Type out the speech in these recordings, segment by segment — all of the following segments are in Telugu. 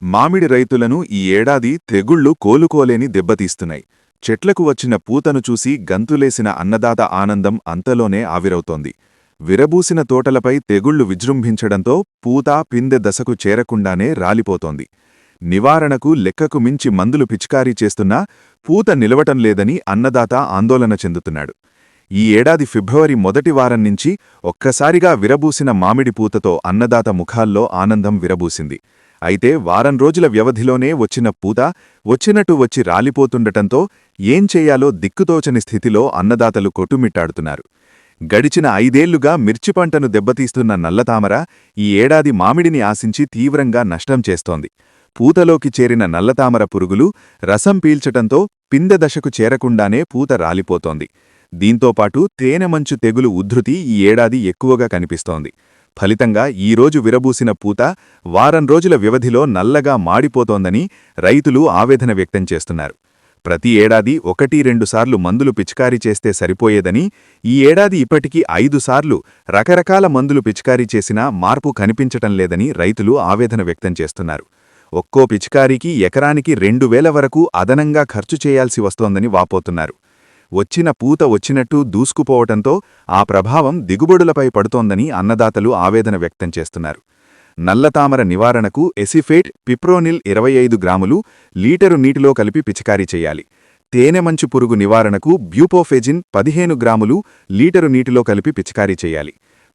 మామిడి రైతులను ఈ ఏడాది తెగుళ్లు కోలుకోలేని దెబ్బతీస్తున్నాయి. చెట్లకు వచ్చిన పూతను చూసి గంతులేసిన అన్నదాత ఆనందం అంతలోనే ఆవిరవుతోంది. విరబూసిన తోటలపై తెగుళ్లు విజృంభించడంతో పూత పిందె దశకు చేరకుండానే రాలిపోతోంది. నివారణకు లెక్కకు మించి మందులు పిచికారీ చేస్తున్నా పూత నిలవటం లేదని అన్నదాత ఆందోళన చెందుతున్నాడు. ఈ ఏడాది ఫిబ్రవరి మొదటి వారం నుంచి ఒక్కసారిగా విరబూసిన మామిడి పూతతో అన్నదాత ముఖాల్లో ఆనందం విరబూసింది. అయితే వారం రోజుల వ్యవధిలోనే వచ్చిన పూత వచ్చినట్టు వచ్చి రాలిపోతుండటంతో ఏం చెయ్యాలో దిక్కుతోచని స్థితిలో అన్నదాతలు కొట్టుమిట్టాడుతున్నారు. గడిచిన 5 ఏళ్లుగా మిర్చి పంటను దెబ్బతీస్తున్న నల్లతామర ఈ ఏడాది మామిడిని ఆశించి తీవ్రంగా నష్టం చేస్తోంది. పూతలోకి చేరిన నల్లతామర పురుగులు రసం పీల్చటంతో పిందె దశకు చేరకుండానే పూత రాలిపోతోంది. దీంతోపాటు తేనెమంచు తెగులు ఉధృతి ఈ ఏడాది ఎక్కువగా కనిపిస్తోంది. ఫలితంగా ఈరోజు విరబూసిన పూత వారం రోజుల వ్యవధిలో నల్లగా మాడిపోతోందని రైతులు ఆవేదన వ్యక్తం చేస్తున్నారు. ప్రతి ఏడాది 1-2 సార్లు మందులు పిచికారీ చేస్తే సరిపోయేదని, ఈ ఏడాది ఇప్పటికీ 5 సార్లు రకరకాల మందులు పిచికారీ చేసినా మార్పు కనిపించటం లేదని రైతులు ఆవేదన వ్యక్తం చేస్తున్నారు. ఒక్కో పిచికారీకి ఎకరానికి 2000 వరకు అదనంగా ఖర్చు చేయాల్సి వస్తోందని వాపోతున్నారు. వచ్చిన పూత వచ్చినట్టు దూసుకుపోవటంతో ఆ ప్రభావం దిగుబడులపై పడుతోందని అన్నదాతలు ఆవేదన వ్యక్తం చేస్తున్నారు. నల్లతామర నివారణకు ఎసిఫేట్, పిప్రోనిల్ 25 గ్రాములు లీటరు నీటిలో కలిపి పిచికారీ చేయాలి. తేనెమంచు పురుగు నివారణకు బ్యూపోఫెజిన్ 15 గ్రాములు లీటరు నీటిలో కలిపి పిచికారీ చేయాలి.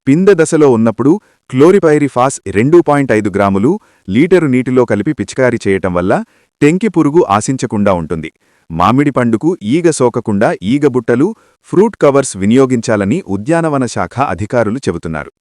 పిందె దశలో ఉన్నప్పుడు క్లోరిపైరిఫాస్ 2.5 గ్రాములు లీటరు నీటిలో కలిపి పిచికారీ చేయటం వల్ల టెంకి పురుగు ఆశించకుండా ఉంటుంది. మామిడి పండుకు ఈగ సోకకుండా ఈగబుట్టలు, ఫ్రూట్ కవర్స్ వినియోగించాలని ఉద్యానవన శాఖ అధికారులు చెబుతున్నారు.